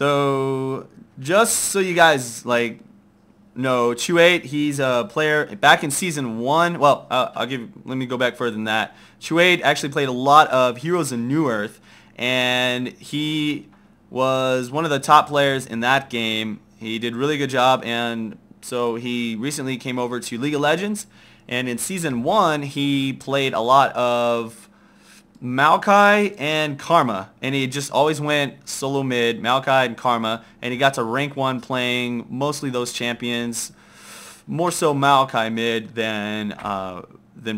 So just so you guys like know, Chu8, he's a player back in season 1. Well, let me go back further than that. Chu8 actually played a lot of Heroes of New Earth, and he was one of the top players in that game. He did a really good job, and so he recently came over to League of Legends, and in season 1 he played a lot of Maokai and Karma, and he just always went solo mid, Maokai and Karma, and he got to rank 1 playing mostly those champions, more so Maokai mid than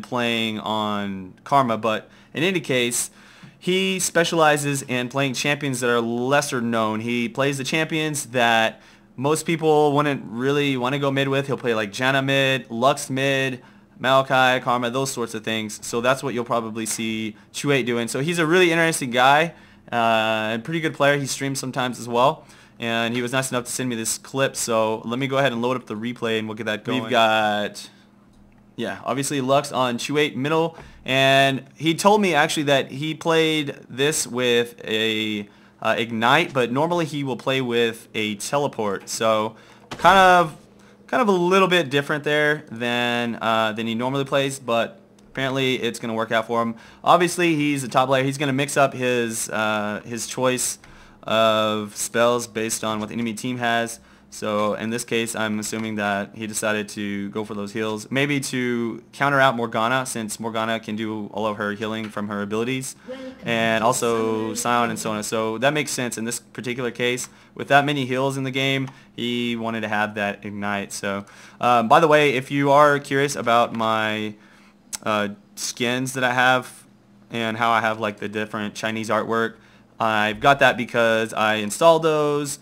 playing on Karma. But in any case, he specializes in playing champions that are lesser known. He plays the champions that most people wouldn't really want to go mid with. He'll play like Janna mid, Lux mid, Maokai, Karma, those sorts of things. So that's what you'll probably see Chu8 doing. So he's a really interesting guy and pretty good player. He streams sometimes as well. And he was nice enough to send me this clip. So let me go ahead and load up the replay and we'll get that going. We've got, yeah, obviously Lux on Chu8 middle. And he told me actually that he played this with a Ignite, but normally he will play with a Teleport. So kind of a little bit different there than he normally plays, but apparently it's going to work out for him. Obviously, he's a top player. He's going to mix up his choice of spells based on what the enemy team has. So in this case, I'm assuming that he decided to go for those heals, maybe to counter out Morgana, since Morgana can do all of her healing from her abilities, and also Sion and so on. So that makes sense in this particular case. With that many heals in the game, he wanted to have that Ignite. So by the way, if you are curious about my skins that I have and how I have like the different Chinese artwork, I've got that because I installed those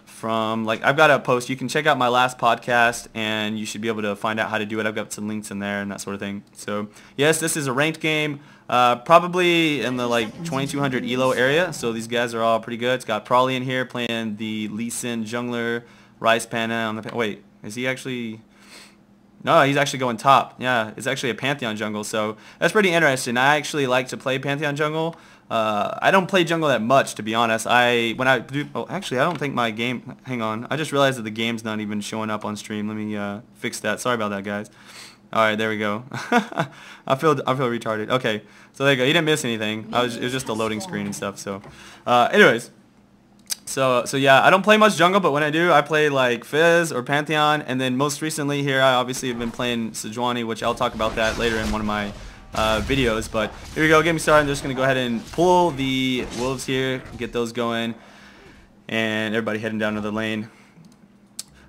from, like, I've got a post. You can check out my last podcast and you should be able to find out how to do it. I've got some links in there and that sort of thing. So yes, this is a ranked game, probably in the like 2200 elo area. So these guys are all pretty good. It's got Prawley in here playing the Lee Sin jungler, Rice Panda on the wait, is he actually? No, he's actually going top. Yeah, it's actually a Pantheon jungle, so that's pretty interesting. I actually like to play Pantheon jungle. I don't play jungle that much, to be honest. Actually, I don't think my game, hang on. I just realized that the game's not even showing up on stream. Let me fix that. Sorry about that, guys. All right, there we go. I feel retarded. Okay, so there you go. You didn't miss anything. It was just a loading screen and stuff. So, anyways. So yeah, I don't play much jungle, but when I do, I play like Fizz or Pantheon, and then most recently here, I obviously have been playing Sejuani, which I'll talk about that later in one of my videos. But here we go, get me started. I'm just gonna go ahead and pull the wolves here, get those going, and everybody heading down to the lane.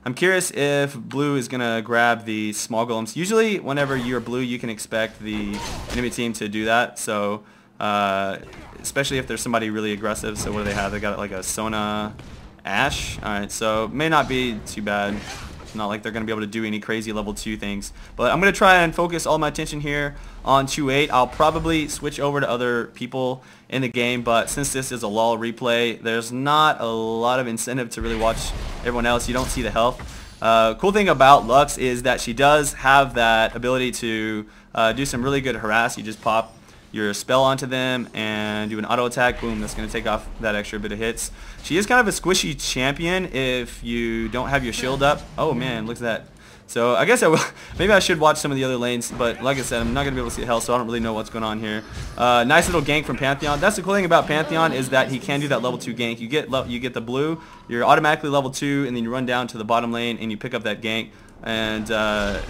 I'm curious if blue is gonna grab the small golems. Usually, whenever you're blue, you can expect the enemy team to do that. So. Especially if there's somebody really aggressive. So what do they have? They got like a Sona Ashe. Alright, so it may not be too bad. It's not like they're going to be able to do any crazy level 2 things. But I'm going to try and focus all my attention here on Chu8. I'll probably switch over to other people in the game, but since this is a LoL replay, there's not a lot of incentive to really watch everyone else. You don't see the health. Cool thing about Lux is that she does have that ability to do some really good harass. You just pop your spell onto them and do an auto attack, boom, that's going to take off that extra bit of hits. She is kind of a squishy champion if you don't have your shield up. Oh man, look at that. So I guess maybe I should watch some of the other lanes, but like I said, I'm not going to be able to see health, so I don't really know what's going on here. Nice little gank from Pantheon. That's the cool thing about Pantheon is that he can do that level 2 gank. You get the blue, you're automatically level 2, and then you run down to the bottom lane and you pick up that gank. And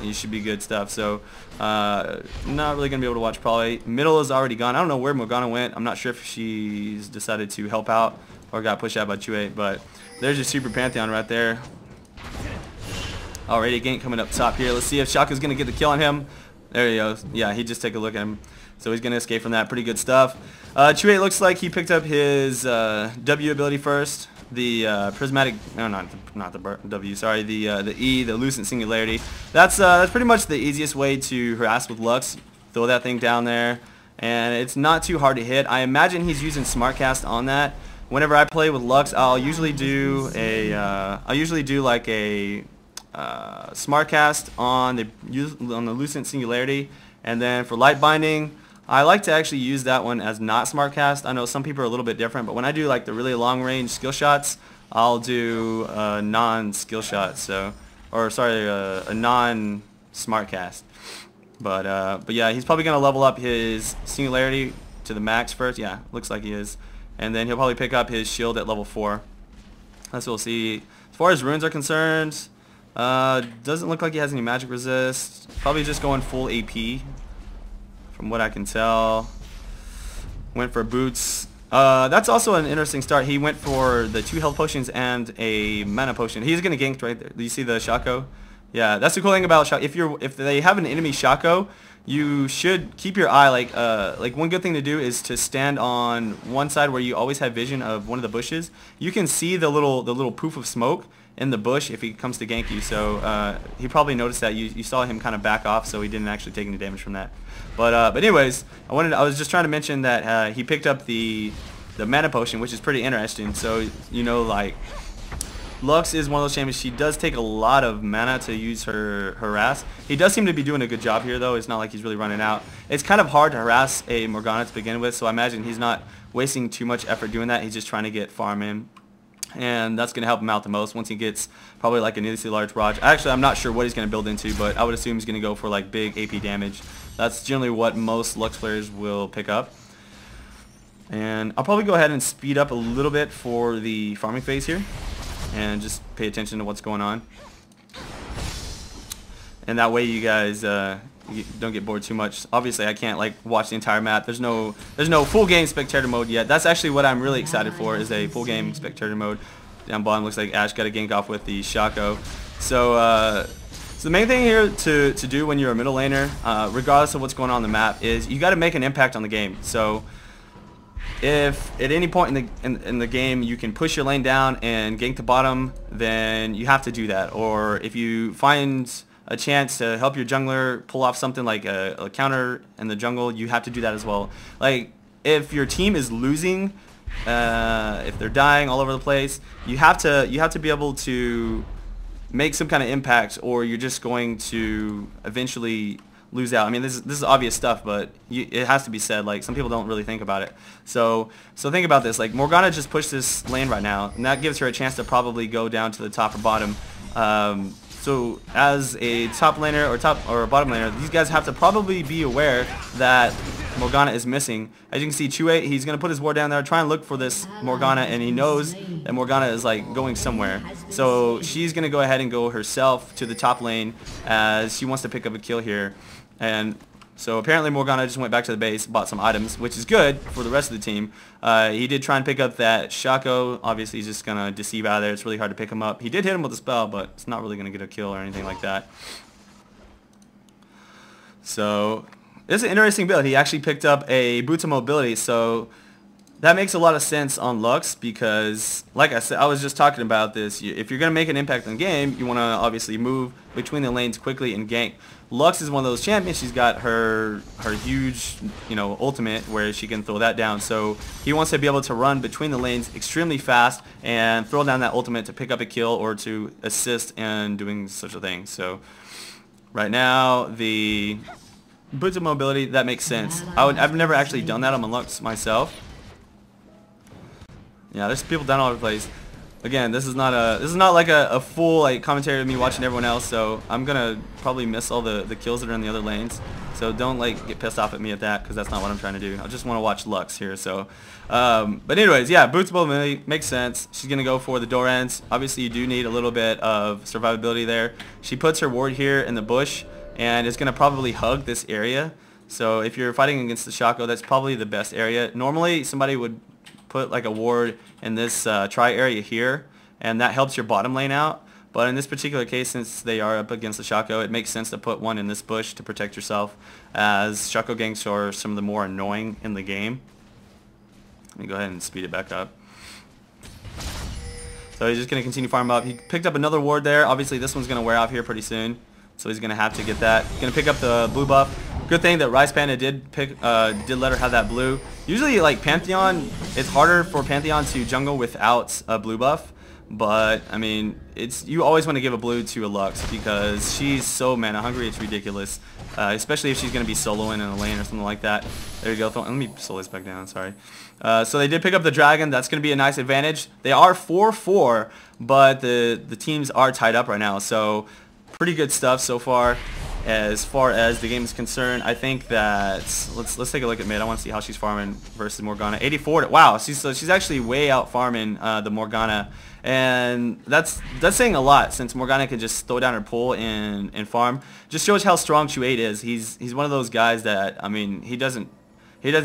you should be good stuff. So not really gonna be able to watch probably. Middle is already gone. I don't know where Morgana went. I'm not sure if she's decided to help out or got pushed out by Chu8, but there's your super Pantheon right there. Already a gank coming up top here. Let's see if Shaka's gonna get the kill on him. There he goes. Yeah, he just take a look at him. So he's gonna escape from that. Pretty good stuff. Chu8 looks like he picked up his W ability first. The prismatic, no, not the W, sorry, the E, the lucent singularity. That's pretty much the easiest way to harass with Lux. Throw that thing down there, and it's not too hard to hit. I imagine he's using Smartcast on that. Whenever I play with Lux, I'll usually do like a Smartcast on the lucent singularity, and then for light binding, I like to actually use that one as not Smartcast. I know some people are a little bit different, but when I do like the really long range skill shots, I'll do a non-skill shot, so, or sorry, a non-smart cast. But yeah, he's probably gonna level up his singularity to the max first. Yeah, looks like he is, and then he'll probably pick up his shield at level 4. That's what we'll see. As far as runes are concerned, doesn't look like he has any magic resist. Probably just going full AP, from what I can tell. Went for boots. That's also an interesting start. He went for the 2 health potions and a mana potion. He's gonna gank right there. Do you see the Shaco? Yeah, that's the cool thing about Shaco. If they have an enemy Shaco, you should keep your eye. Like one good thing to do is to stand on one side where you always have vision of one of the bushes. You can see the little poof of smoke in the bush if he comes to gank you. So he probably noticed that. You saw him kind of back off, so he didn't actually take any damage from that. But anyways, I was just trying to mention that he picked up the mana potion, which is pretty interesting. So you know, like, Lux is one of those champions. She does take a lot of mana to use her harass. He does seem to be doing a good job here, though. It's not like he's really running out. It's kind of hard to harass a Morgana to begin with, so I imagine he's not wasting too much effort doing that. He's just trying to get farm in, and that's going to help him out the most once he gets probably like a needlessly large barrage. Actually, I'm not sure what he's going to build into, but I would assume he's going to go for like big AP damage. That's generally what most Lux players will pick up. And I'll probably go ahead and speed up a little bit for the farming phase here, and just pay attention to what's going on. And that way you guys you don't get bored too much. Obviously, I can't like watch the entire map. There's no full game spectator mode yet. That's actually what I'm really excited for, is a full game spectator mode. Down bottom looks like Ash got a gank off with the Shaco. So so the main thing here to do when you're a middle laner, regardless of what's going on the map, is you got to make an impact on the game. So if at any point in the game you can push your lane down and gank the bottom, then you have to do that. Or if you find a chance to help your jungler pull off something like a counter in the jungle, you have to do that as well. Like, if your team is losing, if they're dying all over the place, you have to be able to make some kind of impact, or you're just going to eventually lose out. I mean, this is obvious stuff, but it has to be said. Like, some people don't really think about it. So think about this. Like, Morgana just pushed this lane right now, and that gives her a chance to probably go down to the top or bottom. So as a top laner or a bottom laner, these guys have to probably be aware that Morgana is missing. As you can see, Chu8, he's going to put his ward down there, try and look for this Morgana, and he knows that Morgana is like going somewhere. So she's going to go ahead and go herself to the top lane, as she wants to pick up a kill here. And so apparently Morgana just went back to the base, bought some items, which is good for the rest of the team. He did try and pick up that Shaco. Obviously, he's just going to deceive out of there. It's really hard to pick him up. He did hit him with a spell, but it's not really going to get a kill or anything like that. So it's an interesting build. He actually picked up a Boots of Mobility, so that makes a lot of sense on Lux, because, like I said, I was just talking about this. If you're going to make an impact on the game, you want to obviously move between the lanes quickly and gank. Lux is one of those champions. She's got her huge, ultimate where she can throw that down. So he wants to be able to run between the lanes extremely fast and throw down that ultimate to pick up a kill or to assist in doing such a thing. So right now, the Boots of Mobility, that makes sense. I've never actually done that on Lux myself. Yeah, there's people down all over the place. Again, this is not like a full like commentary of me watching everyone else, so I'm gonna probably miss all the kills that are in the other lanes. So don't like get pissed off at me at that, because that's not what I'm trying to do. I just want to watch Lux here. So, but anyways, yeah, Boots of Mobility makes sense. She's gonna go for the door ends. Obviously, you do need a little bit of survivability there. She puts her ward here in the bush, and is gonna probably hug this area. So if you're fighting against the Shaco, that's probably the best area. Normally, somebody would put like a ward in this try area here, and that helps your bottom lane out. But in this particular case, since they are up against the Shaco, it makes sense to put one in this bush to protect yourself, as Shaco ganks are some of the more annoying in the game. Let me go ahead and speed it back up. So he's just going to continue farming up. He picked up another ward there. Obviously this one's going to wear off here pretty soon, so he's going to have to get that. He's going to pick up the blue buff. Good thing that Rice Panda did let her have that blue. Usually, like Pantheon, it's harder for Pantheon to jungle without a blue buff. but I mean, you always want to give a blue to a Lux because she's so mana hungry, it's ridiculous. Especially if she's going to be soloing in a lane or something like that. There you go. Let me slow this back down, sorry. So they did pick up the dragon. That's going to be a nice advantage. They are 4-4, but the teams are tied up right now, so pretty good stuff so far. As far as the game is concerned, I think that let's take a look at mid. I want to see how she's farming versus Morgana. 84. Wow, she's actually way out farming the Morgana, and that's saying a lot since Morgana can just throw down her pull and farm. Just shows how strong Chu8 is. He's one of those guys that, I mean, he doesn't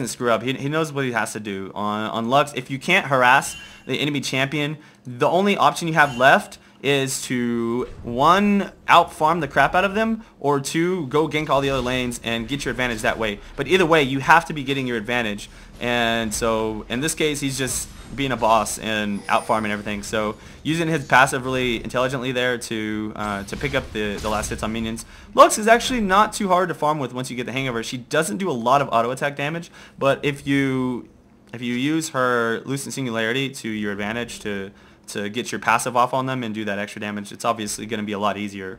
screw up. He knows what he has to do on Lux. If you can't harass the enemy champion, the only option you have left is to, 1, out farm the crap out of them, or 2, go gank all the other lanes and get your advantage that way. But either way, you have to be getting your advantage. And so in this case, he's just being a boss and out farming everything. So using his passive really intelligently there to pick up the last hits on minions. Lux is actually not too hard to farm with once you get the hang of her. She doesn't do a lot of auto attack damage, but if you use her Lucent Singularity to your advantage to get your passive off on them and do that extra damage, it's obviously going to be a lot easier.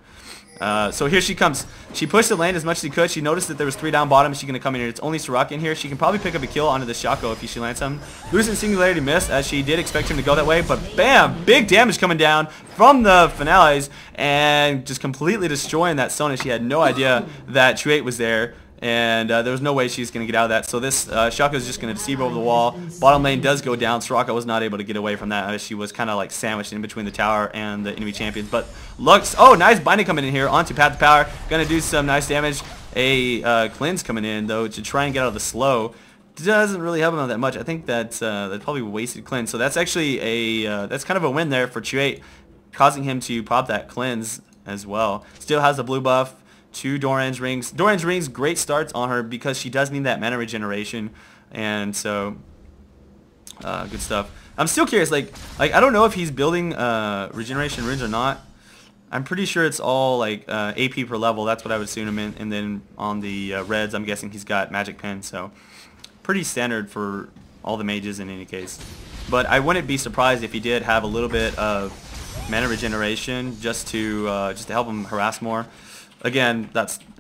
So here she comes. She pushed the lane as much as she could. She noticed that there was 3 down bottom. She's going to come in here. It's only Soraka in here. She can probably pick up a kill onto the Shaco if she lands some. Lucent Singularity missed, as she did expect him to go that way, but bam! Big damage coming down from the finales and just completely destroying that Sona. She had no idea that Chu8 was there. And there was no way she's going to get out of that. So this Shaco is just going to deceive over the wall. Bottom lane does go down. Soraka was not able to get away from that, as she was kind of like sandwiched in between the tower and the enemy champions. But Lux, oh, nice binding coming in here onto Path to Power. Going to do some nice damage. A cleanse coming in, though, to try and get out of the slow. Doesn't really help him out that much. I think that's probably wasted cleanse. So that's actually that's kind of a win there for Chu8, causing him to pop that cleanse as well. Still has the blue buff. 2 Doran's rings. Doran's rings, great starts on her because she does need that mana regeneration, and so good stuff. I'm still curious, like I don't know if he's building regeneration runes or not. I'm pretty sure it's all like AP per level. That's what I would assume him in. And then on the reds, I'm guessing he's got magic pen, so pretty standard for all the mages in any case. But I wouldn't be surprised if he did have a little bit of mana regeneration just to help him harass more. Again,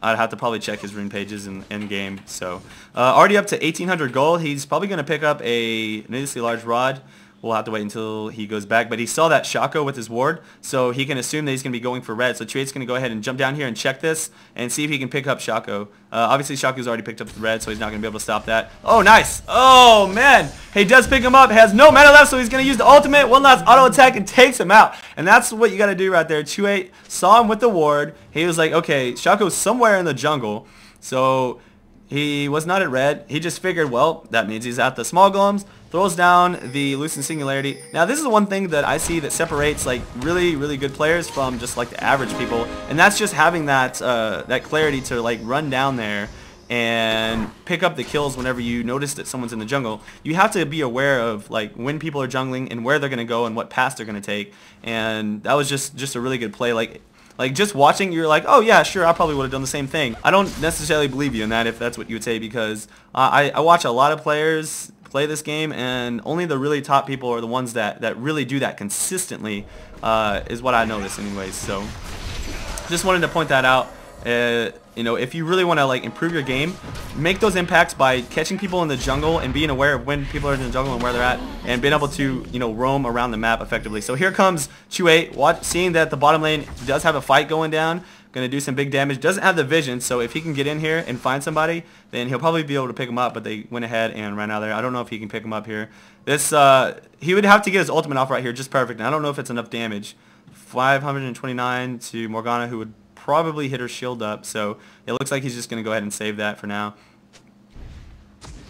I'd have to probably check his rune pages in game. So already up to 1,800 gold. He's probably going to pick up a needlessly large rod. We'll have to wait until he goes back. But he saw that Shaco with his ward, so he can assume that he's going to be going for red. So Chu8's going to go ahead and jump down here and check this and see if he can pick up Shaco. Obviously, Shaco's already picked up the red, so he's not going to be able to stop that. Oh, nice. Oh, man. He does pick him up. Has no mana left, so he's going to use the ultimate. One last auto attack and takes him out. And that's what you got to do right there. Chu8 saw him with the ward. He was like, okay, Shaco's somewhere in the jungle. So he was not at red. He just figured, well, that means he's at the small golems. Throws down the Lucent Singularity. Now, this is one thing that I see that separates like really, really good players from just like the average people, and that's just having that that clarity to like run down there and pick up the kills whenever you notice that someone's in the jungle. You have to be aware of like when people are jungling and where they're gonna go and what path they're gonna take. And that was just a really good play. Like just watching, you're like, oh yeah, sure, I probably would have done the same thing. I don't necessarily believe you in that if that's what you would say, because I watch a lot of players play this game, and only the really top people are the ones that really do that consistently, is what I notice anyways. So just wanted to point that out. You know, if you really want to like improve your game, make those impacts by catching people in the jungle and being aware of when people are in the jungle and where they're at, and being able to, you know, roam around the map effectively. So here comes Chu8, seeing that the bottom lane does have a fight going down, gonna do some big damage. Doesn't have the vision, so if he can get in here and find somebody, then he'll probably be able to pick him up. But they went ahead and ran out of there. I don't know if he can pick him up here. This he would have to get his ultimate off right here, just perfect. And I don't know if it's enough damage. 529 to Morgana, who would probably hit her shield up, so it looks like he's just going to go ahead and save that for now.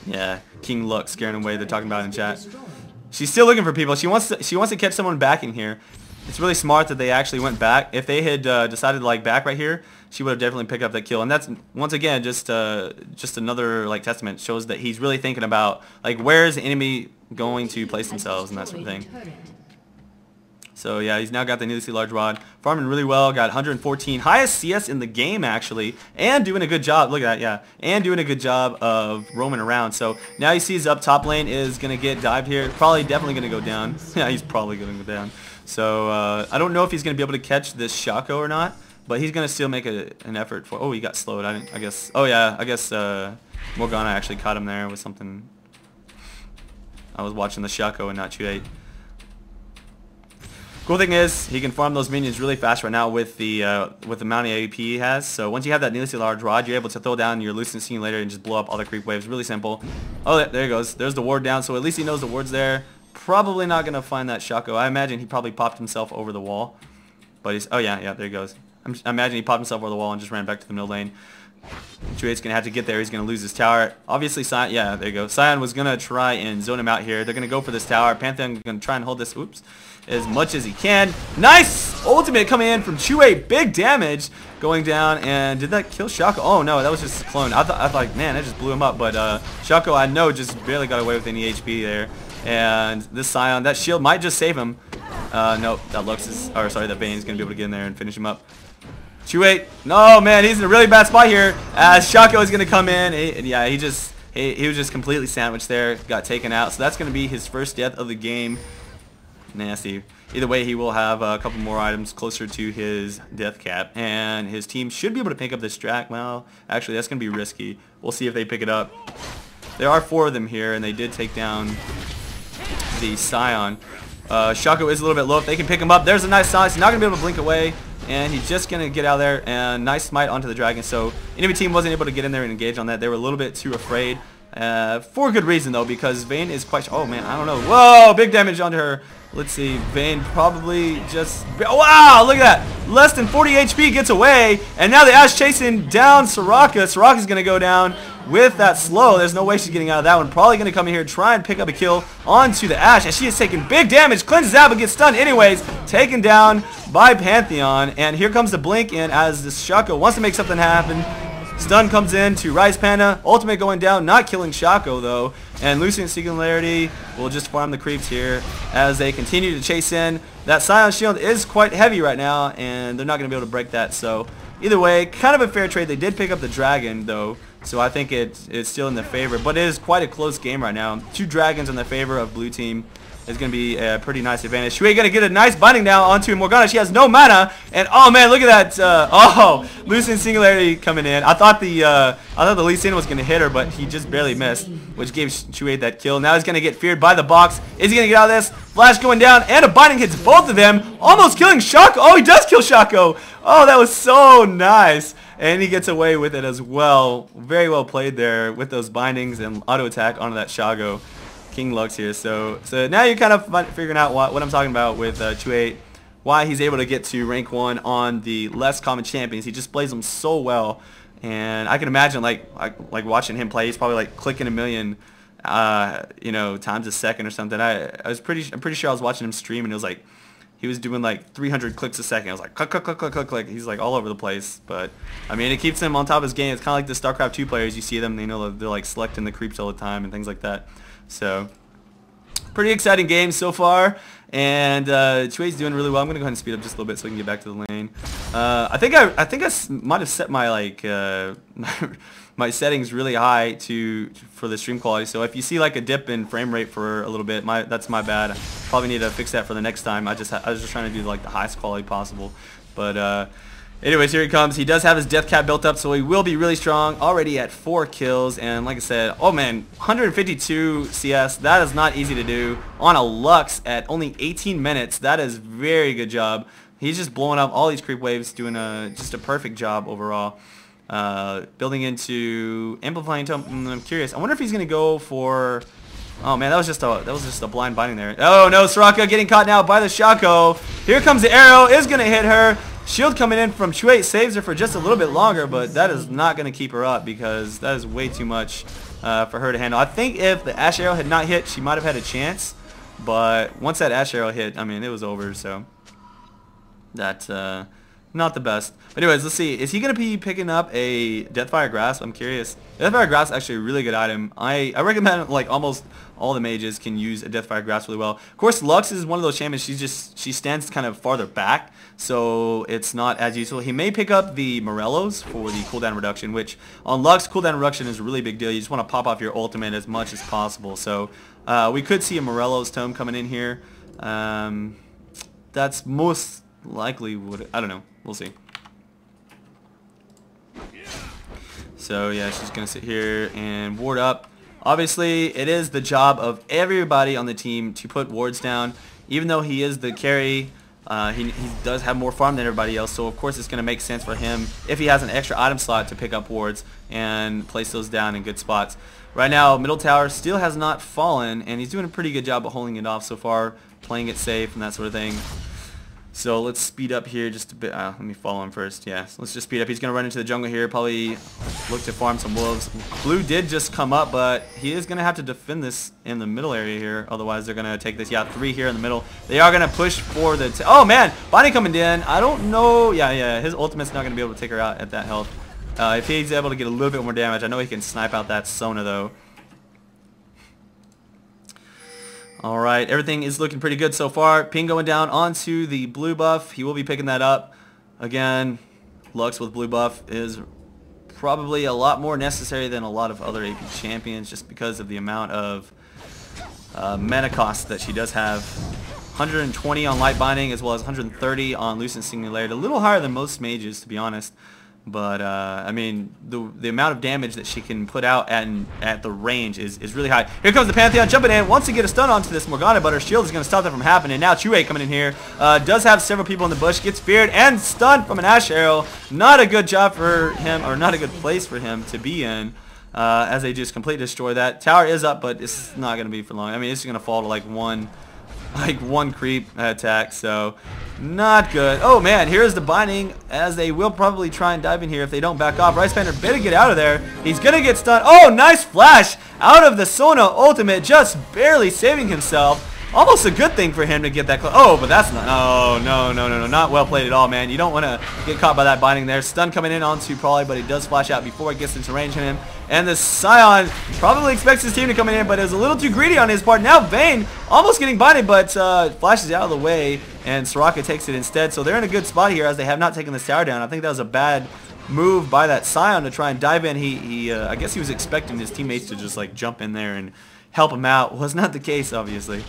Yeah, King Lux scaring away, they're talking about it in chat. She's still looking for people. She wants to catch someone back in here. It's really smart that they actually went back. If they had decided to like back right here, she would have definitely picked up that kill. And that's, once again, just another like testament. Shows that he's really thinking about like where is the enemy going to place themselves and that sort of thing. So yeah, he's now got the needlessly large rod. Farming really well, got 114. Highest CS in the game, actually. And doing a good job, look at that, yeah. And doing a good job of roaming around. So now he sees up top lane is going to get dived here. Probably definitely going to go down. Yeah, he's probably going to go down. So I don't know if he's going to be able to catch this Shaco or not. But he's going to still make an effort for... Oh, he got slowed. I guess... Oh, yeah. I guess Morgana actually caught him there with something. I was watching the Shaco and not Chu8. Cool thing is, he can farm those minions really fast right now with the amount of AP he has. So once you have that needlessly large rod, you're able to throw down your Lucent Simulator and just blow up all the creep waves. Really simple. Oh, there he goes. There's the ward down. So at least he knows the ward's there. Probably not going to find that Shaco. I imagine he probably popped himself over the wall. But he's... Oh, yeah. There he goes. I imagine he popped himself over the wall and just ran back to the middle lane. Chu8's going to have to get there. He's going to lose his tower. Obviously, Sion, yeah, there you go. Sion was going to try and zone him out here. They're going to go for this tower. Pantheon going to try and hold this, oops, as much as he can. Nice ultimate coming in from Chu8. Big damage going down. And did that kill Shaco? Oh, no, that was just a clone. I thought, man, that just blew him up. But Shaco, I know, just barely got away with any HP there. And this Sion, that shield might just save him. Nope, that Lux is, or sorry, that Vayne's going to be able to get in there and finish him up. Chu8, no man, he's in a really bad spot here as Shaco is going to come in. Yeah, he was just completely sandwiched there, got taken out. So that's going to be his first death of the game. Nasty. Either way, he will have a couple more items closer to his death cap, and his team should be able to pick up this Drac. Well, actually, that's going to be risky. We'll see if they pick it up. There are 4 of them here, and they did take down the Sion. Shaco is a little bit low. If they can pick him up, there's a nice size. He's not going to be able to blink away. And he's just going to get out of there, and nice smite onto the dragon. So enemy team wasn't able to get in there and engage on that. They were a little bit too afraid. For good reason, though, because Vayne is quite... Oh, man, I don't know. Whoa, big damage onto her. Let's see. Vayne probably just... Wow, look at that. Less than 40 HP gets away. And now the Ashe chasing down Soraka. Soraka's going to go down with that slow. There's no way she's getting out of that one. Probably going to come in here and try and pick up a kill onto the Ashe. And she is taking big damage. Cleanses out but gets stunned anyways. Taken down by Pantheon. And here comes the blink in as this Shaco wants to make something happen. Stun comes in to Rise Panda. Ultimate going down, not killing Shaco though. And Lucent Singularity will just farm the creeps here as they continue to chase in. That Sion shield is quite heavy right now, and they're not going to be able to break that. So either way, kind of a fair trade. They did pick up the dragon though, so I think it's still in their favor. But it is quite a close game right now. 2 dragons in the favor of blue team. Is going to be a pretty nice advantage. Chu8 going to get a nice binding now onto Morgana. She has no mana, and oh man, look at that! Oh, Lucent Singularity coming in. I thought the Lee Sin was going to hit her, but he just barely missed, which gave Chu8 that kill. Now he's going to get feared by the box. Is he going to get out of this? Flash going down, and a binding hits both of them, almost killing Shaco. Oh, he does kill Shaco. Oh, that was so nice. And he gets away with it as well. Very well played there with those bindings and auto attack onto that Shaco. King Lux here. So now you're kind of figuring out what I'm talking about with Chu8, why he's able to get to rank 1 on the less common champions. He just plays them so well, and I can imagine like watching him play. He's probably like clicking a million, times a second or something. I'm pretty sure I was watching him stream, and it was like he was doing like 300 clicks a second. I was like click click click click click click. He's like all over the place, but I mean it keeps him on top of his game. It's kind of like the StarCraft 2 players. You see them, they know they're like selecting the creeps all the time and things like that. So, pretty exciting game so far, and Chu8's doing really well. I'm gonna go ahead and speed up just a little bit so we can get back to the lane. I think I might have set my my settings really high for the stream quality. So if you see like a dip in frame rate for a little bit, that's my bad. Probably need to fix that for the next time. I was just trying to do like the highest quality possible, but. Anyways, here he comes. He does have his death cap built up, so he will be really strong. Already at 4 kills, and like I said, oh man, 152 CS. That is not easy to do on a Lux at only 18 minutes. That is very good job. He's just blowing up all these creep waves, doing just a perfect job overall. Building into amplifying tome. I'm curious. I wonder if he's gonna go for. Oh man, that was just a blind binding there. Oh no, Soraka getting caught now by the Shaco. Here comes the arrow. Is gonna hit her. Shield coming in from Chu8 saves her for just a little bit longer, but that is not going to keep her up because that is way too much for her to handle. I think if the Ashe arrow had not hit, she might have had a chance, but once that Ashe arrow hit, I mean, it was over. So that not the best. But anyways, let's see. Is he going to be picking up a Deathfire Grasp? I'm curious. Deathfire Grasp is actually a really good item. I recommend, like, almost all the mages can use a Deathfire Grasp really well. Of course, Lux is one of those champions. She stands kind of farther back, so it's not as useful. He may pick up the Morellos for the cooldown reduction, which on Lux, cooldown reduction is a really big deal. You just want to pop off your ultimate as much as possible. So we could see a Morello's Tome coming in here. That's most likely would, I don't know, we'll see. So yeah, she's gonna sit here and ward up. Obviously it is the job of everybody on the team to put wards down. Even though he is the carry, he does have more farm than everybody else, so of course it's gonna make sense for him if he has an extra item slot to pick up wards and place those down in good spots. Right now middle tower still has not fallen, and he's doing a pretty good job of holding it off so far, playing it safe and that sort of thing. So let's speed up here just a bit. Let me follow him first. Yeah, so let's just speed up. He's going to run into the jungle here, probably look to farm some wolves. Blue did just come up, but he is going to have to defend this in the middle area here. Otherwise, they're going to take this. Yeah, 3 here in the middle. They are going to push for the... Oh, man! Bonnie coming in. I don't know. Yeah. His ultimate's not going to be able to take her out at that health. If he's able to get a little bit more damage, I know he can snipe out that Sona, though. Alright, everything is looking pretty good so far. Ping going down onto the blue buff. He will be picking that up. Again, Lux with blue buff is probably a lot more necessary than a lot of other AP champions just because of the amount of mana cost that she does have. 120 on light binding as well as 130 on lucent singularity. A little higher than most mages, to be honest. But I mean, the amount of damage that she can put out at the range is really high. Here comes the Pantheon jumping in, wants to get a stun onto this Morgana, but her shield is going to stop that from happening. Now Chu8 coming in here, does have several people in the bush, gets feared and stunned from an Ash Arrow. Not a good job for him, or not a good place for him to be in, as they just completely destroy that. Tower is up, but it's not going to be for long. I mean, it's going to fall to like one creep attack, so not good. Oh man, here's the binding, as they will probably try and dive in here if they don't back off. Rice Panther better get out of there. He's gonna get stunned. Oh, nice flash out of the Sona ultimate, just barely saving himself. Almost a good thing for him to get that close. Oh, but that's not... Oh, no. Not well played at all, man. You don't want to get caught by that binding there. Stun coming in onto Probably, but he does flash out before it gets into range of him. And the Scion probably expects his team to come in, but is a little too greedy on his part. Now Vayne almost getting binded, but flashes out of the way, and Soraka takes it instead. So they're in a good spot here as they have not taken this tower down. I think that was a bad move by that Scion to try and dive in. I guess he was expecting his teammates to just like jump in there and help him out. Was not the case, obviously.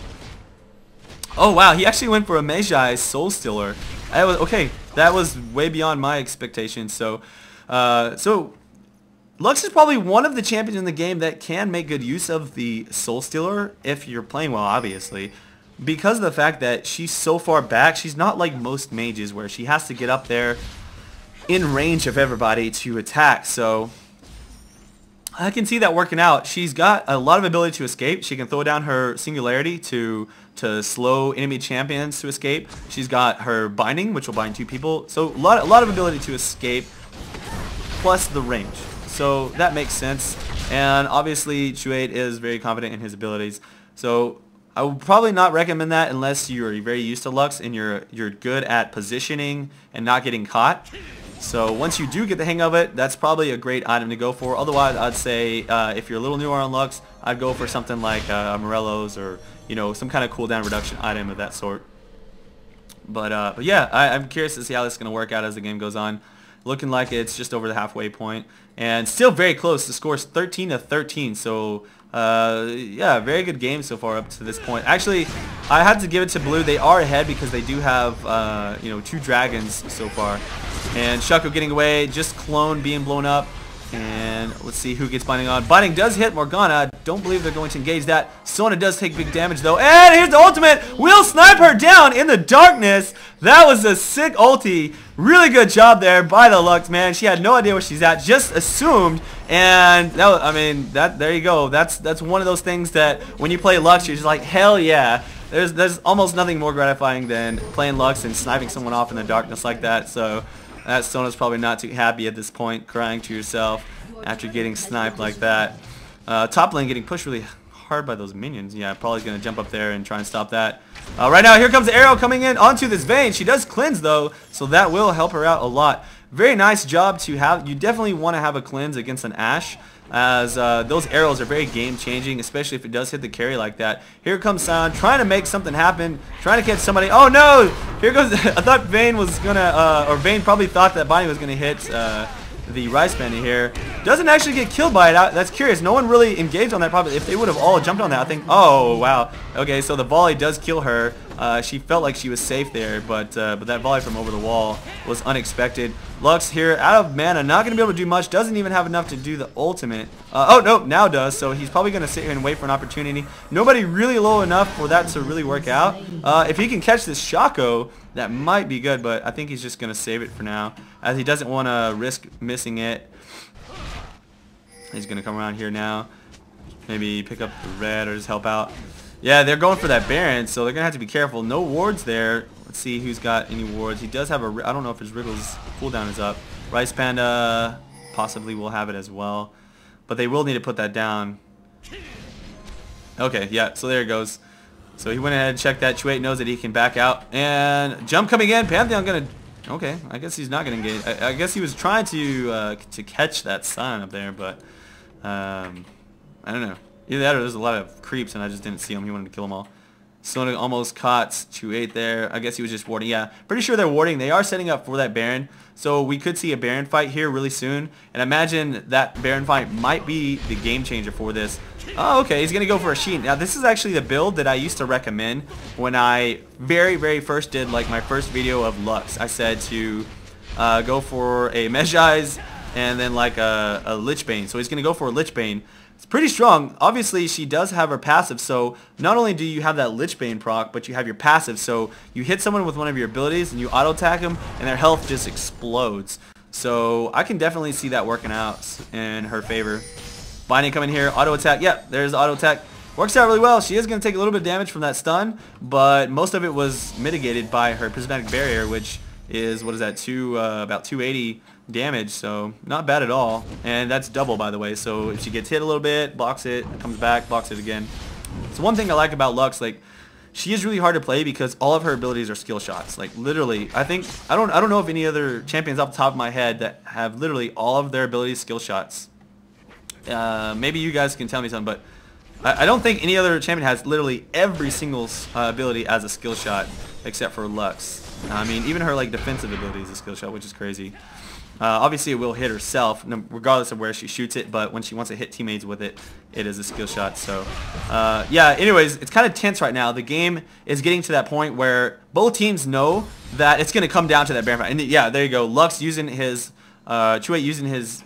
Oh wow, he actually went for a Magi Soul Stealer. Okay, that was way beyond my expectations. So Lux is probably one of the champions in the game that can make good use of the Soul Stealer if you're playing well, obviously. Because of the fact that she's so far back, she's not like most mages where she has to get up there in range of everybody to attack. So I can see that working out. She's got a lot of ability to escape. She can throw down her singularity to slow enemy champions to escape. She's got her binding, which will bind 2 people. So a lot of ability to escape, plus the range. So that makes sense. And obviously Chu8 is very confident in his abilities. So I would probably not recommend that unless you're very used to Lux and you're good at positioning and not getting caught. So once you do get the hang of it, that's probably a great item to go for. Otherwise, I'd say if you're a little newer on Lux, I'd go for something like Morello's or some kind of cooldown reduction item of that sort. But yeah, I'm curious to see how this is going to work out as the game goes on. Looking like it's just over the halfway point, and still very close. The score's 13-13. So yeah, very good game so far up to this point. Actually, I had to give it to Blue. They are ahead because they do have 2 dragons so far. And Shuko getting away, just Clone being blown up. And let's see who gets binding on. Binding does hit Morgana. Don't believe they're going to engage that. Sona does take big damage though. And here's the ultimate. We'll snipe her down in the darkness. That was a sick ulti. Really good job there by the Lux, man. She had no idea where she's at. Just assumed. And that was, I mean, there you go. That's one of those things that when you play Lux, you're just like, hell yeah. There's almost nothing more gratifying than playing Lux and sniping someone off in the darkness like that. So that Sona's probably not too happy at this point, crying to yourself after getting sniped like that. Top lane getting pushed really hard by those minions. Yeah, probably going to jump up there and try and stop that. Right now, here comes the arrow coming in onto this Vayne. She does cleanse, though, so that will help her out a lot. Very nice job to have. You definitely want to have a cleanse against an Ashe, as those arrows are very game-changing, especially if it does hit the carry like that. Here comes Sound, trying to make something happen, trying to catch somebody. Oh, no! Here goes... I thought Vayne was going to... or Vayne probably thought that Bonnie was going to hit... the Rice Panda here. Doesn't actually get killed by it. That's curious. No one really engaged on that. Probably if they would have all jumped on that, I think. Oh, wow. Okay, so the volley does kill her. She felt like she was safe there, but that volley from over the wall was unexpected. Lux here out of mana, not going to be able to do much. Doesn't even have enough to do the ultimate. Oh, no, now does. So he's probably going to sit here and wait for an opportunity. Nobody really low enough for that to really work out. If he can catch this Shaco, that might be good, but I think he's just going to save it for now, as he doesn't want to risk missing it. He's going to come around here now. Maybe pick up the red or just help out. Yeah, they're going for that Baron, so they're going to have to be careful. No wards there. Let's see who's got any wards. He does have a... I don't know if his Wriggle's cooldown is up. Rice Panda possibly will have it as well. But they will need to put that down. Okay, yeah, so there it goes. So he went ahead and checked that. Chu8 knows that he can back out. And jump coming in. Pantheon going to... Okay, I guess he's not going to engage. I guess he was trying to catch that sign up there, but... I don't know. Either that or there's a lot of creeps and I just didn't see him. He wanted to kill them all. Sonic almost caught Chu8 there. I guess he was just warding. Yeah, pretty sure they're warding. They are setting up for that Baron. So we could see a Baron fight here really soon. And imagine that Baron fight might be the game changer for this. Oh, okay. He's going to go for a Sheen. Now, this is actually the build that I used to recommend when I very first did like my first video of Lux. I said to go for a Mejai's and then like a Lich Bane. So he's going to go for a Lich Bane. It's pretty strong. Obviously, she does have her passive, so not only do you have that Lich Bane proc, but you have your passive, so you hit someone with one of your abilities and you auto-attack them, and their health just explodes. So I can definitely see that working out in her favor. Binding coming here, auto-attack. Yep, there's the auto-attack. Works out really well. She is going to take a little bit of damage from that stun, but most of it was mitigated by her prismatic barrier, which is, what is that, about 280 damage, so not bad at all. And that's double, by the way, so if she gets hit a little bit, blocks it, comes back, blocks it again. So one thing I like about Lux, like, she is really hard to play because all of her abilities are skill shots. Like, literally, I don't know of any other champions off the top of my head that have literally all of their abilities skill shots. Maybe you guys can tell me something, but I don't think any other champion has literally every single ability as a skill shot except for Lux. I mean, even her like defensive ability is a skill shot, which is crazy. Obviously, it will hit herself, regardless of where she shoots it, but when she wants to hit teammates with it, it is a skill shot. So, yeah, anyways, it's kind of tense right now. The game is getting to that point where both teams know that it's going to come down to that Baron fight. And yeah, there you go. Lux using his, Chu8 using his,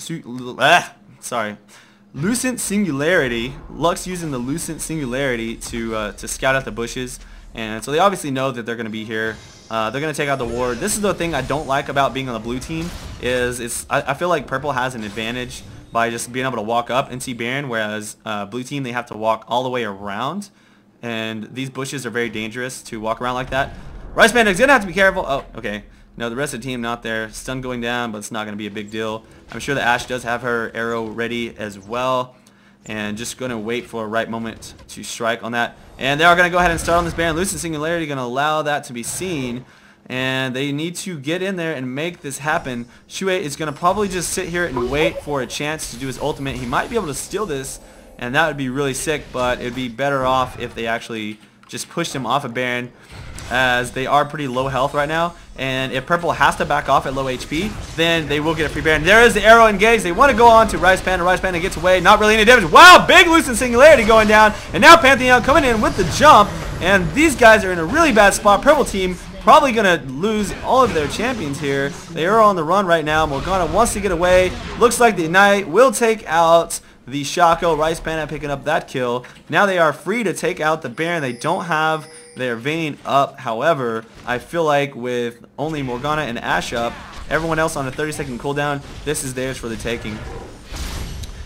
Lucent Singularity. Lux using the Lucent Singularity to scout out the bushes. And so they obviously know that they're going to be here. They're going to take out the ward. This is the thing I don't like about being on the blue team, is I feel like purple has an advantage by just being able to walk up and see Baron, whereas blue team, they have to walk all the way around. And these bushes are very dangerous to walk around like that. Rice Bandag's going to have to be careful. Oh, okay. No, the rest of the team not there. Stun going down, but it's not going to be a big deal. I'm sure the Ashe does have her arrow ready as well. And just going to wait for a right moment to strike on that. And they are going to go ahead and start on this Baron. Lucent Singularity going to allow that to be seen. And they need to get in there and make this happen. Chu8 is going to probably just sit here and wait for a chance to do his ultimate. He might be able to steal this, and that would be really sick, but it would be better off if they actually just pushed him off of Baron, as they are pretty low health right now. And if purple has to back off at low HP, then they will get a free Baron. There is the arrow engaged. They want to go on to Rice Panda. Rice Panda gets away. Not really any damage. Wow, big Lucent Singularity going down. And now Pantheon coming in with the jump. And these guys are in a really bad spot. Purple team probably going to lose all of their champions here. They are on the run right now. Morgana wants to get away. Looks like the Ignite will take out the Shaco. Rice Panda picking up that kill. Now they are free to take out the Baron. They don't have their Vayne up. However, I feel like with only Morgana and Ashe up, everyone else on a 30-second cooldown, this is theirs for the taking.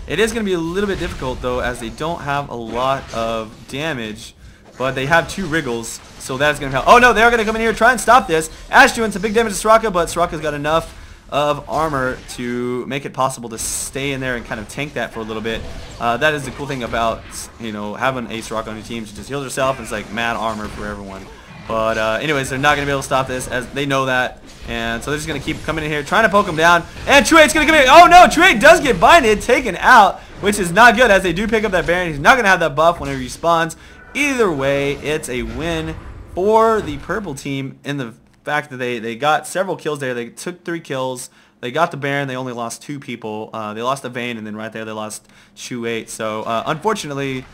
It is going to be a little bit difficult, though, as they don't have a lot of damage, but they have 2 Wriggles, so that's going to help. Oh, no, they're going to come in here and try and stop this. Ashe doing some big damage to Soraka, but Soraka's got enough. of armor to make it possible to stay in there and kind of tank that for a little bit. That is the cool thing about, you know, having Ace Rock on your team. She just heals herself and it's like mad armor for everyone. But anyways, they're not going to be able to stop this, as they know that. And so they're just going to keep coming in here, trying to poke him down. And Chu8's going to come in. Oh no, Chu8 does get binded, taken out, which is not good, as they do pick up that Baron. He's not going to have that buff whenever he spawns. Either way, it's a win for the purple team in the fact that they got several kills there. They took 3 kills. They got the Baron. They only lost 2 people. They lost the Vayne, and then right there they lost Chu8. So unfortunately,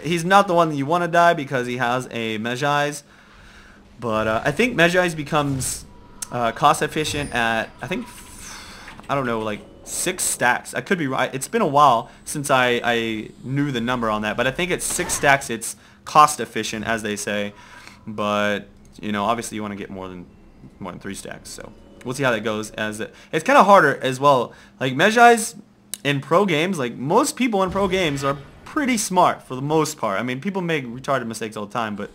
he's not the one that you want to die because he has a Mejai's. But I think Mejai's becomes cost efficient at, I don't know, like 6 stacks. I could be right. It's been a while since I knew the number on that. But I think it's 6 stacks. It's cost efficient, as they say. But, you know, obviously you want to get more than 3 stacks. So we'll see how that goes. It's kind of harder as well. Like Mejai's in pro games, like most people in pro games are pretty smart for the most part. I mean, people make retarded mistakes all the time, but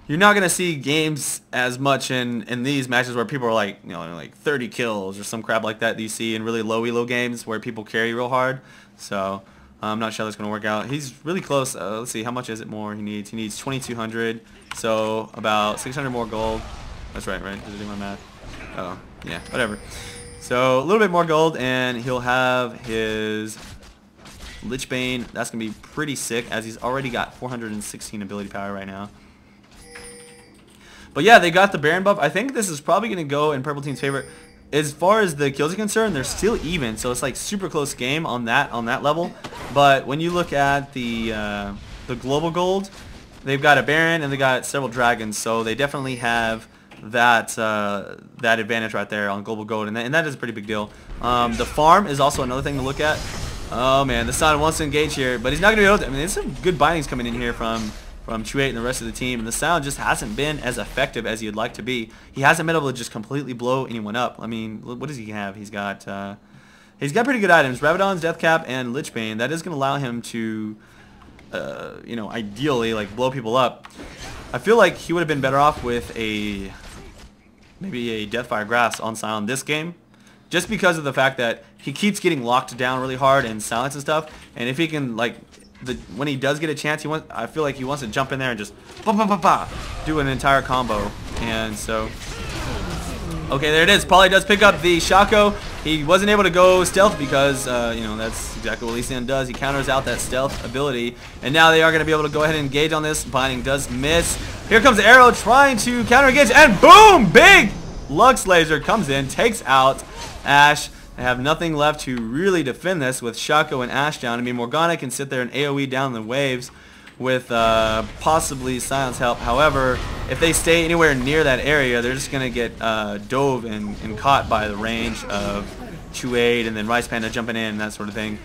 you're not going to see games as much in these matches where people are like, you know, like 30 kills or some crap like that you see in really low elo games where people carry real hard. So I'm not sure that's going to work out. He's really close. Let's see, how much is it more he needs? He needs 2,200, so about 600 more gold. That's right? Did I do my math? Oh, yeah, whatever. So a little bit more gold, and he'll have his Lich Bane. That's going to be pretty sick, as he's already got 416 ability power right now. But yeah, they got the Baron buff. I think this is probably going to go in purple team's favor. As far as the kills are concerned, they're still even, so it's like super close game on that level. But when you look at the global gold, they've got a Baron and they got several dragons, so they definitely have that that advantage right there on global gold, and that is a pretty big deal. The farm is also another thing to look at. Oh man, the Sun wants to engage here, but he's not going to be able to. I mean, there's some good bindings coming in here from Chu8 and the rest of the team, and the sound just hasn't been as effective as he'd like to be. He hasn't been able to just completely blow anyone up. I mean, what does he have? He's got pretty good items: Rabadon's Death Cap and Lich Bane. That is going to allow him to, you know, ideally like blow people up. I feel like he would have been better off with maybe a Deathfire Grasp on Sion this game, just because of the fact that he keeps getting locked down really hard in silence and stuff. And if he can like, when he does get a chance, I feel like he wants to jump in there and just do an entire combo. And so, okay, there it is. Paulie does pick up the Shaco. He wasn't able to go stealth because, you know, that's exactly what Lee Sin does. He counters out that stealth ability. And now they are going to be able to go ahead and engage on this. Binding does miss. Here comes Arrow trying to counter engage. And boom! Big Lux Laser comes in, takes out Ashe. They have nothing left to really defend this with Shaco and Ashe down. I mean, Morgana can sit there and AoE down the waves with possibly Sion's help. However, if they stay anywhere near that area, they're just going to get dove and caught by the range of Chu8 and then Rice Panda jumping in and that sort of thing.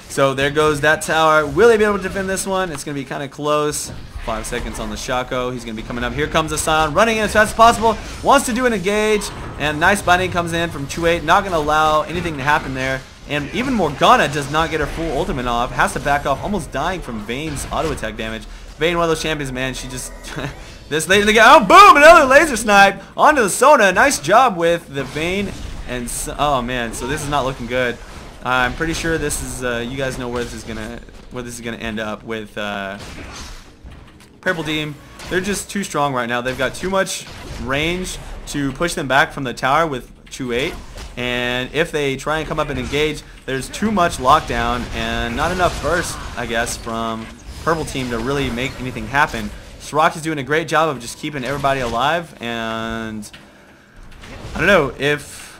So there goes that tower. Will they be able to defend this one? It's going to be kind of close. 5 seconds on the Shaco. He's going to be coming up. Here comes the Sion, running in as fast as possible. Wants to do an engage, and nice binding comes in from Chu8. Not going to allow anything to happen there. And even Morgana does not get her full ultimate off. Has to back off, almost dying from Vayne's auto attack damage. Vayne, one of those champions, man. She just this laser to get. Oh, boom! Another laser snipe onto the Sona. Nice job with the Vayne. And oh man, so this is not looking good. I'm pretty sure this is. You guys know where this is gonna end up with. Purple team, they're just too strong right now. They've got too much range to push them back from the tower with Chu8, and if they try and come up and engage, there's too much lockdown and not enough burst, I guess, from purple team to really make anything happen. Srock is doing a great job of just keeping everybody alive, and I don't know if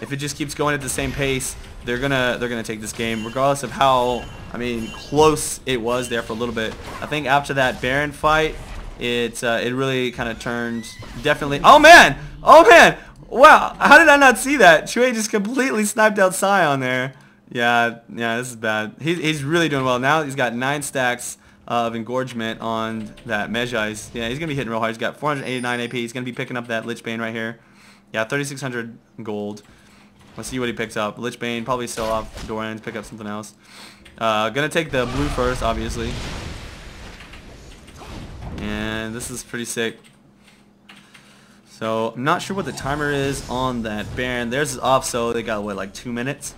it just keeps going at the same pace, they're gonna take this game regardless of how, I mean, close it was there for a little bit. I think after that Baron fight, it really kind of turned, definitely. Oh man, wow, how did I not see that? Chu8 just completely sniped out Sion there. Yeah, this is bad. He's really doing well now. He's got 9 stacks of engorgement on that Mejai's. Yeah, he's gonna be hitting real hard. He's got 489 AP. He's gonna be picking up that Lich Bane right here. Yeah, 3,600 gold. Let's see what he picks up. Lich Bane, probably sell off Doran, pick up something else. Gonna take the blue first, obviously. And this is pretty sick. So I'm not sure what the timer is on that Baron. Theirs is off, so they got what, like 2 minutes.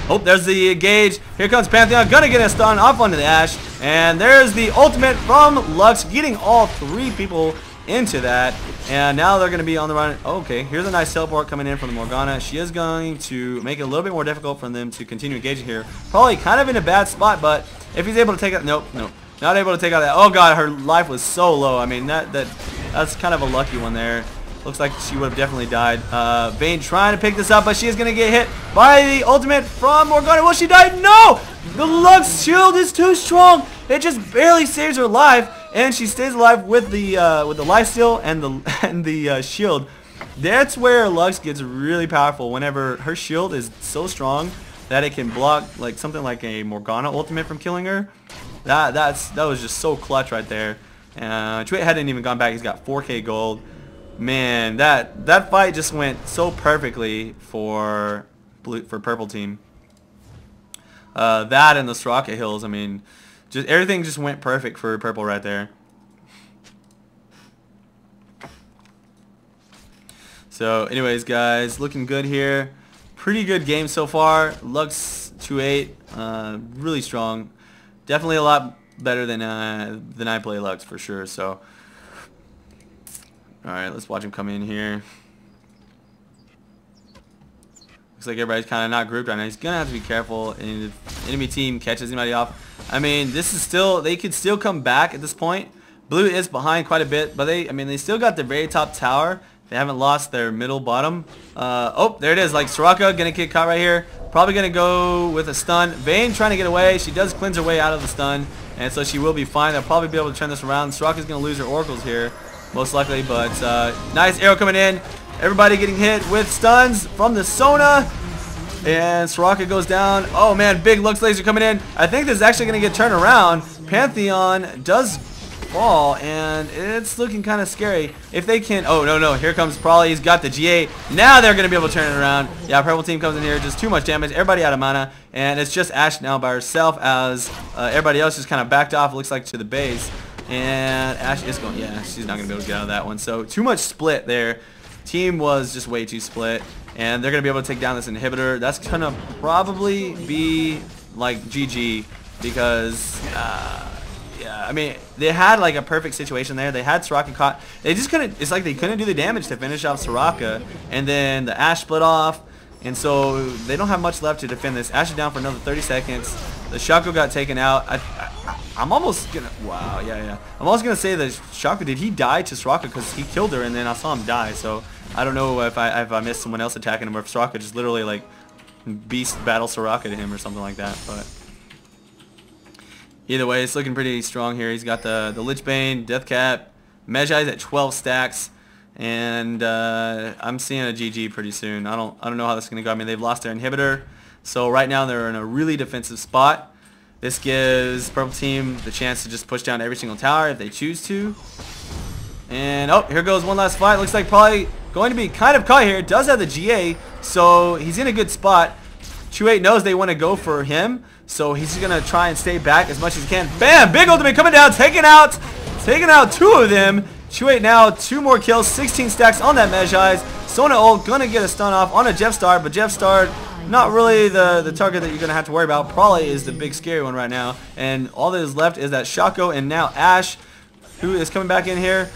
Oh, there's the engage. Here comes Pantheon, gonna get a stun off onto the Ashe, and there's the ultimate from Lux, getting all 3 people into that. And now they're gonna be on the run. Okay, here's a nice teleport coming in from the Morgana. She is going to make it a little bit more difficult for them to continue engaging here. Probably kind of in a bad spot, but if he's able to take it, nope, not able to take out that. Oh god, her life was so low. I mean, that's kind of a lucky one there. Looks like she would have definitely died. Vayne trying to pick this up, but she is going to get hit by the ultimate from Morgana. Will she die? No! The Lux shield is too strong. It just barely saves her life, and she stays alive with the lifesteal and the shield. That's where Lux gets really powerful. Whenever her shield is so strong that it can block like something like a Morgana ultimate from killing her. That was just so clutch right there. Chu8 hadn't even gone back. He's got 4K gold. Man, that fight just went so perfectly for purple team. That and the Soraka hills, I mean, just everything just went perfect for purple right there. So anyways, guys, looking good here. Pretty good game so far. Lux Chu8, really strong. Definitely a lot better than I play Lux for sure. So alright, let's watch him come in here. Looks like everybody's kind of not grouped right now. He's going to have to be careful. And if enemy team catches anybody off, I mean, this is still, they could still come back at this point. Blue is behind quite a bit, but they still got the very top tower. They haven't lost their middle bottom. Oh, there it is. Like Soraka going to get caught right here. Probably going to go with a stun. Vayne trying to get away. She does cleanse her way out of the stun, and so she will be fine. They'll probably be able to turn this around. Soraka's going to lose her oracles here, most likely, but nice arrow coming in. Everybody getting hit with stuns from the Sona, and Soraka goes down. Oh man, big Lux laser coming in. I think this is actually going to get turned around. Pantheon does fall, and it's looking kind of scary. If they can, oh no, here comes Probably. He's got the GA. Now they're going to be able to turn it around. Yeah, purple team comes in here, just too much damage. Everybody out of mana, and it's just Ashe now by herself as everybody else just kind of backed off, it looks like, to the base. And Ashe is going, yeah, she's not going to be able to get out of that one. So too much split there. Team was just way too split. And they're going to be able to take down this inhibitor. That's going to probably be like GG because, yeah, I mean, they had like a perfect situation there. They had Soraka caught. They just couldn't, it's like they couldn't do the damage to finish off Soraka. And then the Ashe split off. And so they don't have much left to defend this. Ashe is down for another 30 seconds. The Shaco got taken out. I'm almost gonna, wow, yeah. I'm almost gonna say that Shaco, did he die to Soraka because he killed her and then I saw him die. So I don't know if I missed someone else attacking him or if Soraka just literally like beast battle Soraka to him or something like that. But either way, it's looking pretty strong here. He's got the Lich Bane, Death Cap, Mejai's at 12 stacks. And I'm seeing a GG pretty soon. I don't know how this is gonna go. I mean, they've lost their inhibitor, so right now they're in a really defensive spot. This gives purple team the chance to just push down every single tower if they choose to. And oh, here goes one last fight. Looks like probably going to be kind of caught here. Does have the GA, so he's in a good spot. Chu8 knows they want to go for him, so he's gonna try and stay back as much as he can. Bam! Big ultimate coming down, taking out 2 of them. Chu8 now 2 more kills, 16 stacks on that Mejai's. Sona ult gonna get a stun off on a Jeffstar, but Jeffstar not really the target that you're gonna have to worry about. Probably is the big scary one right now. And all that is left is that Shaco and now Ashe, who is coming back in here.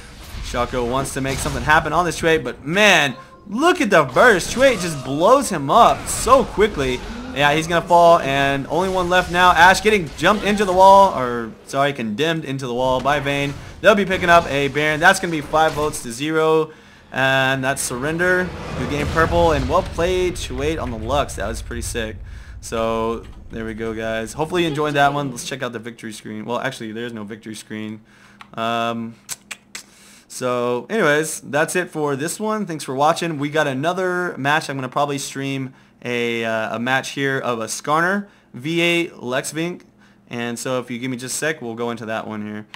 Shaco wants to make something happen on this Chu8, but man, look at the burst. Chu8 just blows him up so quickly. Yeah, he's gonna fall, and only one left now. Ashe getting jumped into the wall, or sorry, condemned into the wall by Vayne. They'll be picking up a Baron. That's gonna be 5 votes to 0, and that's surrender. Good game, purple, and well played, Chu8 on the Lux. That was pretty sick. So there we go, guys. Hopefully you enjoyed that one. Let's check out the victory screen. Well, actually, there's no victory screen. So anyways, that's it for this one. Thanks for watching. We got another match. I'm gonna probably stream a match here of a Skarner V8 Lexvink, and so if you give me just a sec, we'll go into that one here.